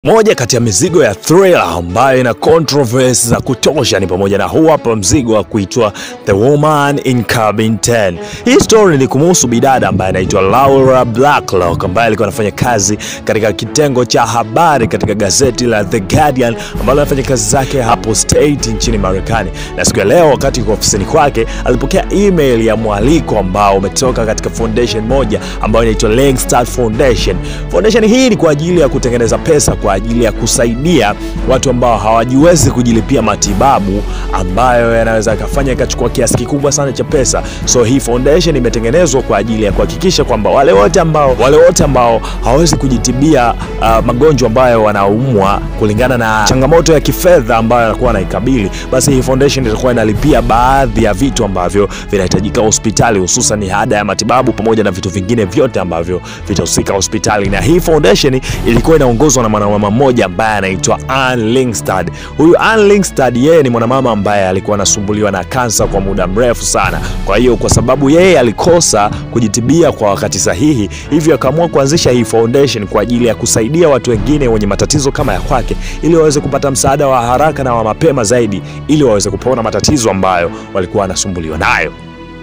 Moja kati ya mizigo ya thriller ambayo ina controversy za kutosha ni pamoja na huu hapa mzigo wa kuitwa The Woman in Cabin 10. Hii story ni kumuhusu bidada ambaye anaitwa Laura Blacklock ambaye alikuwa anafanya kazi katika kitengo cha habari katika gazeti la The Guardian ambalo anafanya kazi zake hapo State nchini Marekani. Na siku ya leo wakati yuko ofisini kwake alipokea email ya mwaliko ambao umetoka katika foundation moja ambayo inaitwa Langstad Foundation. Foundation hii ni kwa ajili ya kutengeneza pesa kwa ajili ya kusaidia watu ambao hawajiwezi kujilipia matibabu ambayo yanaweza kufanya ikachukua kiasi kikubwa sana cha pesa. So hii foundation imetengenezwa kwa ajili ya kuhakikisha kwamba wale wote ambao hawawezi kujitibia magonjwa ambayo wanaumwa kulingana na changamoto ya kifedha ambayo anakuwa anaikabili, basi hii foundation itakuwa inalipia baadhi ya vitu ambavyo vinahitajika hospitali, hususan ada ya matibabu pamoja na vitu vingine vyote ambavyo vitahusika hospitali. Na hii foundation ilikuwa inaongozwa na mwanamama mmoja ambaye anaitwa Ann Langstad. Huyu Ann Langstad yeye ni mwanamama ambaye alikuwa anasumbuliwa na kansa kwa muda mrefu sana. Kwa hiyo kwa sababu yeye alikosa kujitibia kwa wakati sahihi, hivyo akaamua kuanzisha hii foundation kwa ajili ya kusaidia watu wengine wenye matatizo kama ya kwake ili waweze kupata msaada wa haraka na wa mapema zaidi ili waweze kupona matatizo ambayo walikuwa wanasumbuliwa nayo.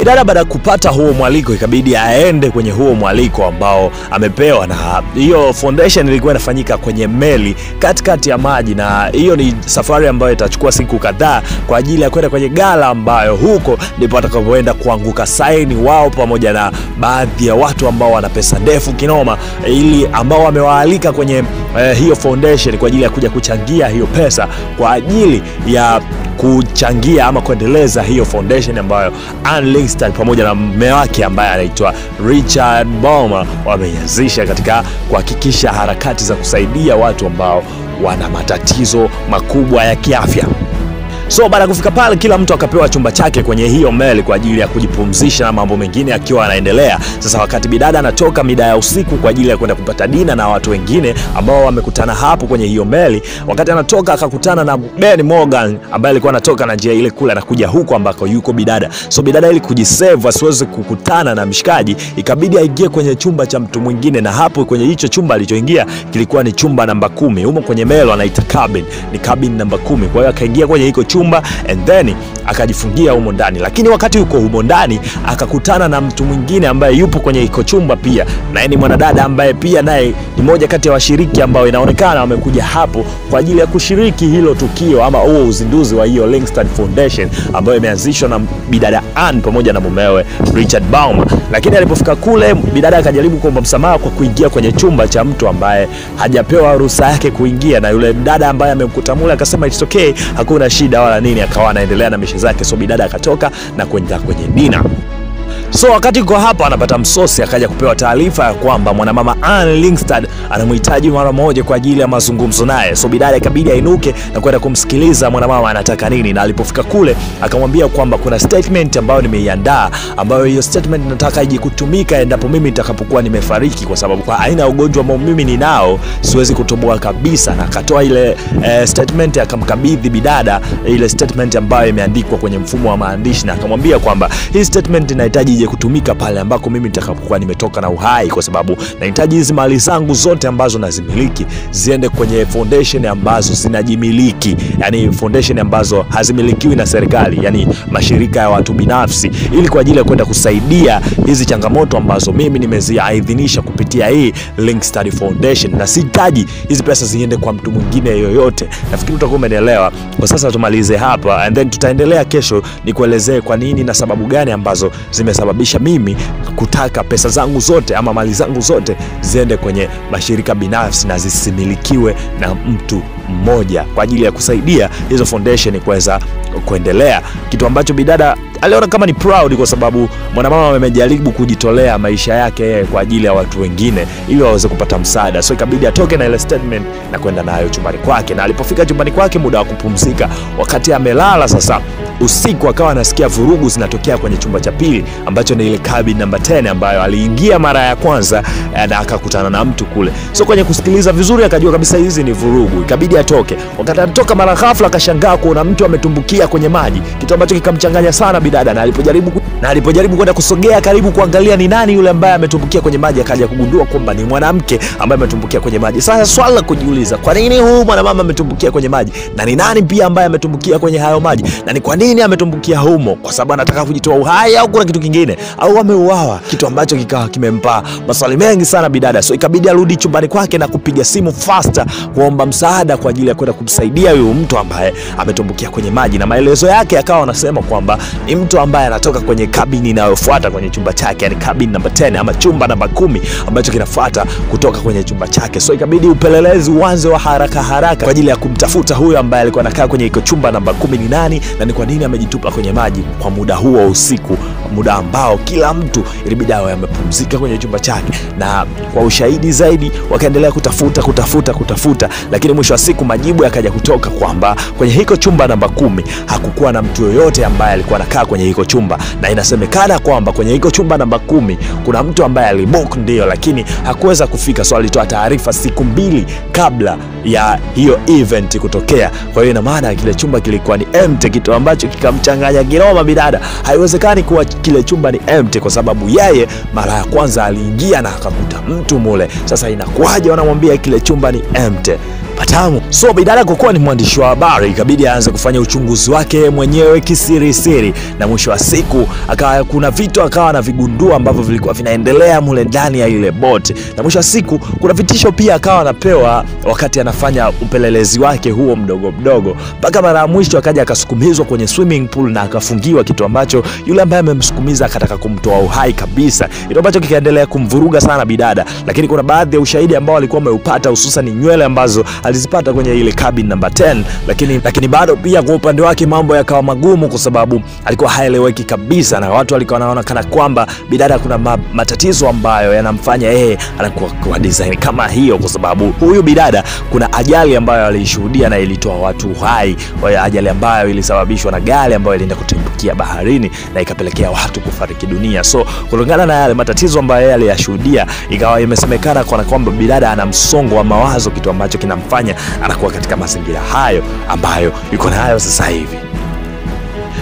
Dada baada ya kupata huo mwaliko ikabidi aende kwenye huo mwaliko ambao amepewa, na hiyo foundation ilikuwa inafanyika kwenye meli katikati ya maji, na hiyo ni safari ambayo itachukua siku kadhaa kwa ajili ya kwenda kwenye gala ambayo huko ndipo atakapoenda kuanguka saini wao pamoja na baadhi ya watu ambao wana pesa ndefu kinoma, ili ambao wamewaalika kwenye hiyo foundation kwa ajili ya kuja kuchangia hiyo pesa kwa ajili ya kuchangia ama kuendeleza hiyo foundation ambayo Ann Langstad pamoja na mume wake ambaye anaitwa Richard Baumer wameanzisha katika kuhakikisha harakati za kusaidia watu ambao wana matatizo makubwa ya kiafya. So baada ya kufika pale kila mtu akapewa chumba chake kwenye hiyo meli kwa ajili ya kujipumzisha na mambo mengine akiwa anaendelea. Sasa wakati bidada anatoka mida ya usiku kwa ajili ya kwenda kupata dina na watu wengine ambao wamekutana hapo kwenye hiyo meli, wakati anatoka akakutana na Ben Morgan ambaye alikuwa anatoka na njia ile kule anakuja huko ambako yuko bidada. So bidada ili kujisave asiweze kukutana na mshikaji ikabidi aingie kwenye chumba cha mtu mwingine, na hapo kwenye hicho chumba alichoingia kilikuwa ni chumba namba 10. Huko kwenye meli anaita cabin, ni cabin namba 10. Kwa hiyo akaingia kwenye hiyo chumba and then akajifungia humo ndani, lakini wakati yuko humo ndani akakutana na mtu mwingine ambaye yupo kwenye iko chumba pia, na ni mwanadada ambaye pia naye ni moja kati ya washiriki ambao inaonekana wamekuja hapo kwa ajili ya kushiriki hilo tukio ama huo uzinduzi wa hiyo Langstad Foundation ambayo imeanzishwa na bidada Ann pamoja na mumewe Richard Baumer. Lakini alipofika kule bidada akajaribu kuomba msamaha kwa kuingia kwenye chumba cha mtu ambaye hajapewa ruhusa yake kuingia, na yule dada ambaye amemkuta mule akasema it's okay, hakuna shida wala nini, akawa anaendelea na mishe zake. So bidada akatoka na kwenda kwenye dina. So wakati yuko hapa anapata msosi akaja kupewa taarifa ya kwamba mwanamama Ann Langstad anamhitaji mara moja kwa ajili ya mazungumzo naye. So bidada ikabidi ainuke na kwenda kumsikiliza mwanamama anataka nini, na alipofika kule akamwambia kwamba kuna statement ambayo nimeiandaa, ambayo hiyo statement nataka ije kutumika endapo mimi nitakapokuwa nimefariki, kwa sababu kwa aina ya ugonjwa ambao mimi ninao siwezi kutoboa kabisa. Na akatoa ile statement akamkabidhi bidada ile statement ambayo imeandikwa kwenye mfumo wa maandishi, na akamwambia kwamba hii statement inahitaji kutumika pale ambako mimi nitakapokuwa nimetoka na uhai, kwa sababu nahitaji hizi mali zangu zote ambazo nazimiliki ziende kwenye foundation ambazo zinajimiliki, yani foundation ambazo hazimilikiwi na serikali, yani mashirika ya watu binafsi, ili kwa ajili ya kwenda kusaidia hizi changamoto ambazo mimi nimeziaidhinisha kupitia hii Langstad Foundation, na sihitaji hizi pesa ziende kwa mtu mwingine yoyote. Nafikiri utakuwa umeelewa. Kwa sasa tumalize hapa and then tutaendelea kesho nikuelezee kwa nini na sababu gani ambazo zimesababisha mimi kutaka pesa zangu zote ama mali zangu zote ziende kwenye mashirika binafsi na zisimilikiwe na mtu mmoja kwa ajili ya kusaidia hizo foundation kuweza kuendelea, kitu ambacho bidada aliona kama ni proud kwa sababu mwanamama amejaribu kujitolea maisha yake kwa ajili ya watu wengine ili waweze kupata msaada. So ikabidi atoke na ile statement na kwenda nayo chumbani kwake, na alipofika chumbani kwake muda wa kupumzika, wakati amelala sasa usiku, akawa anasikia vurugu zinatokea kwenye chumba cha pili ambacho ni ile cabin namba 10 ambayo aliingia mara ya kwanza na akakutana na mtu kule. So kwenye kusikiliza vizuri akajua kabisa hizi ni vurugu. Ikabidi ikabidi atoke. Wakati anatoka, mara ghafla akashangaa kuona mtu ametumbukia kwenye maji, kitu ambacho kikamchanganya sana bidada, na alipojaribu kwenda kusogea karibu kuangalia ni nani yule ambaye ametumbukia kwenye maji, akaja kugundua kwamba ni mwanamke ambaye ametumbukia kwenye maji. Sasa swali la kujiuliza, kwa nini huyu mwanamama ametumbukia kwenye maji, na ni nani pia ambaye ametumbukia kwenye hayo maji, na ni kwa nini ametumbukia humo? Kwa sababu anataka kujitoa uhai au kuna kitu kingine, au ameuawa? Kitu ambacho kikawa kimempa maswali mengi sana bidada. So ikabidi arudi chumbani kwake na kupiga simu faster kuomba msaada kwa ajili ya kwenda kumsaidia huyu mtu ambaye ametumbukia kwenye maji, na maelezo yake akawa anasema kwamba ni mtu ambaye anatoka kwenye kabini inayofuata kwenye chumba chake, yani kabini namba 10 ama chumba namba 10 ambacho kinafuata kutoka kwenye chumba chake. So ikabidi upelelezi uanze wa haraka kwa ajili ya kumtafuta huyo ambaye alikuwa anakaa kwenye iko chumba namba 10 ni nani, na ni kwa nini amejitupa kwenye maji kwa muda huo usiku, muda ambao kila mtu ilibidi awe amepumzika kwenye chumba chake. Na kwa ushahidi zaidi wakaendelea kutafuta, lakini mwisho wa siku majibu yakaja kutoka kwamba kwenye hiko chumba namba 10 hakukuwa na mtu yoyote ambaye alikuwa anakaa kwenye hiko chumba, na inasemekana kwamba kwenye hiko chumba namba 10 kuna mtu ambaye alibook ndio, lakini hakuweza kufika. So alitoa taarifa siku 2 kabla ya hiyo event kutokea. Kwa hiyo ina maana kile chumba kilikuwa ni empty, kitu ambacho kikamchanganya kinoma bidada. Haiwezekani kuwa kile chumba ni empty kwa sababu yeye mara ya kwanza aliingia na akakuta mtu mule. Sasa inakuwaje wanamwambia kile chumba ni empty? Patamu. So bidada kwa kuwa ni mwandishi wa habari, ikabidi aanze kufanya uchunguzi wake mwenyewe kisiri, na mwisho wa siku akawa kuna vitu akawa na vigundua ambavyo vilikuwa vinaendelea mule ndani ya ile boat, na mwisho wa siku kuna vitisho pia akawa anapewa wakati anafanya upelelezi wake huo mdogo, mpaka mara ya mwisho akaja akasukumizwa kwenye swimming pool na akafungiwa, kitu ambacho yule ambaye amemsukumiza akataka kumtoa uhai kabisa, kitu ambacho kikaendelea kumvuruga sana bidada. Lakini kuna baadhi ya ushahidi ambao alikuwa ameupata, hususan nywele ambazo alizipata kwenye ile cabin number 10, lakini bado pia kwa upande wake mambo yakawa magumu kwa sababu alikuwa haeleweki kabisa, na watu walikuwa wanaona kana kwamba bidada kuna matatizo ambayo yanamfanya yeye anakuwa kwa design kama hiyo, kwa sababu huyu bidada kuna ajali ambayo alishuhudia na ilitoa watu uhai, ajali ambayo ilisababishwa na gari ambayo ilienda kutumbukia baharini na ikapelekea watu kufariki dunia. So kulingana na yale matatizo ambayo yeye aliyashuhudia, ikawa imesemekana kwa kwamba bidada ana msongo wa mawazo, kitu ambacho kinamfanya anakuwa katika mazingira hayo ambayo yuko nayo sasa hivi.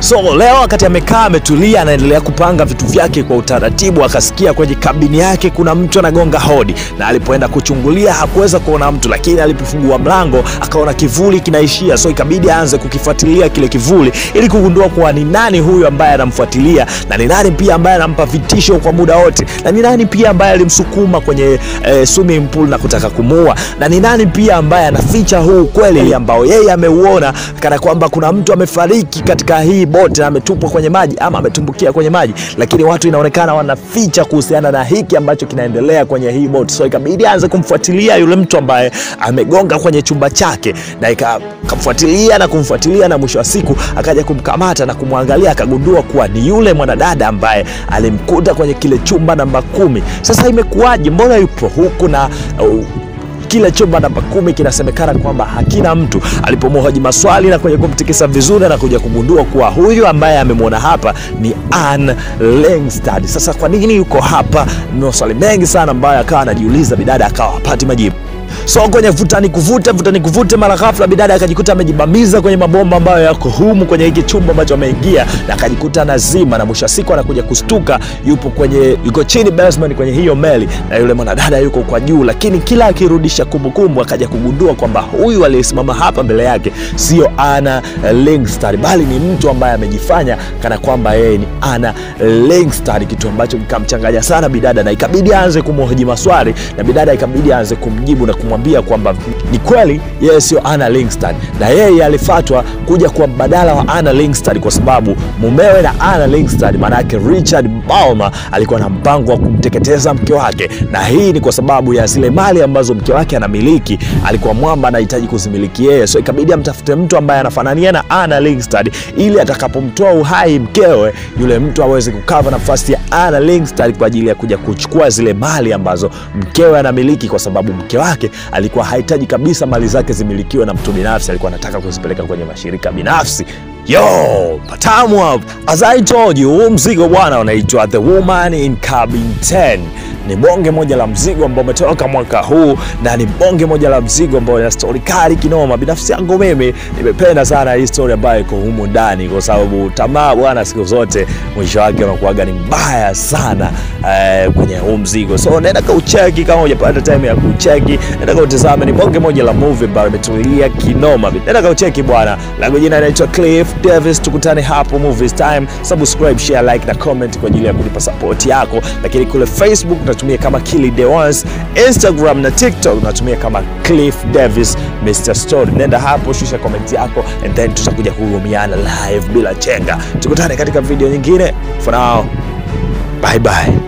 So leo wakati amekaa ametulia anaendelea kupanga vitu vyake kwa utaratibu, akasikia kwenye kabini yake kuna mtu anagonga hodi, na alipoenda kuchungulia hakuweza kuona mtu, lakini alipofungua mlango akaona kivuli kinaishia. So ikabidi aanze kukifuatilia kile kivuli ili kugundua kuwa ni nani huyu ambaye anamfuatilia, na ni nani pia ambaye anampa vitisho kwa muda wote, na ni nani pia ambaye alimsukuma kwenye swimming pool na kutaka kumuua, na ni nani pia ambaye anaficha huu kweli ambao yeye ameuona kana kwamba kuna mtu amefariki katika hii boat na ametupwa kwenye maji ama ametumbukia kwenye maji, lakini watu inaonekana wanaficha kuhusiana na hiki ambacho kinaendelea kwenye hii boat. So ikabidi aanze kumfuatilia yule mtu ambaye amegonga kwenye chumba chake, na kumfuatilia na mwisho wa siku akaja kumkamata na kumwangalia, akagundua kuwa ni yule mwanadada ambaye alimkuta kwenye kile chumba namba 10. Sasa imekuwaje, mbona yupo huku na kile chumba namba 10 kinasemekana kwamba hakina mtu? Alipomhoji maswali na kwenye kumtikisa vizuri na kuja kugundua kuwa huyu ambaye amemwona hapa ni Anne Lyngstad. Sasa kwa nini yuko hapa? Ni maswali mengi sana ambayo akawa anajiuliza bidada, akawa hapati majibu. So kwenye vuta ni kuvute mara ghafla bidada akajikuta amejibamiza kwenye mabomba ambayo yako humu kwenye hiki chumba ambacho ameingia, na akajikuta nazima, na mwisho siku anakuja kustuka yuko chini basement kwenye hiyo meli, na yule mwanadada yuko kwa juu. Lakini kila akirudisha kumbukumbu akaja kugundua kwamba huyu aliyesimama hapa mbele yake sio Anne Lyngstad, bali ni mtu ambaye amejifanya kana kwamba yeye ni Anne Lyngstad, kitu ambacho kikamchanganya sana bidada, na ikabidi aanze kumhoji maswali, na bidada ikabidi aanze kumjibu na kumwambia kwamba ni kweli yeye sio Anne Lyngstad, na yeye alifatwa kuja kwa mbadala wa Anne Lyngstad kwa sababu mumewe na Anne Lyngstad, maana yake Richard Balmer, alikuwa na mpango wa kumteketeza mke wake, na hii ni kwa sababu ya zile mali ambazo mke wake anamiliki, alikuwa mwamba anahitaji kuzimiliki yeye. So ikabidi amtafute mtu ambaye anafanania na Anne Lyngstad ili atakapomtoa uhai mkewe, yule mtu aweze kukava nafasi ya Anne Lyngstad kwa ajili ya kuja kuchukua zile mali ambazo mkewe anamiliki, kwa sababu mke wake alikuwa hahitaji kabisa mali zake zimilikiwe na mtu binafsi, alikuwa anataka kuzipeleka kwenye mashirika binafsi. Yo, patamu hapo. As I told you, huu mzigo bwana unaitwa The Woman in Cabin 10. Ni bonge moja la mzigo ambao umetoka mwaka huu na ni bonge moja la mzigo ambao ina story kali kinoma. Binafsi yangu mimi nimependa sana hii story ambayo iko humu ndani kwa sababu tamaa bwana siku zote mwisho wake unakuwa ni mbaya sana kwenye huu mzigo. So nenda kaucheki kama hujapata time ya kucheki. Nenda kautazame, ni bonge moja la movie ambayo imetulia kinoma. Nenda kaucheki bwana. Langu jina naitwa Cliff Davis. Tukutane hapo Movies Time. Subscribe, share, like na comment kwa ajili ya kunipa support yako. Lakini kule Facebook natumia kama Killy The Ones, Instagram na TikTok natumia kama Cliff Davis Mr. Story. Nenda hapo, shusha comment yako and then tutakuja kuhurumiana live bila chenga. Tukutane katika video nyingine. For now, bye bye.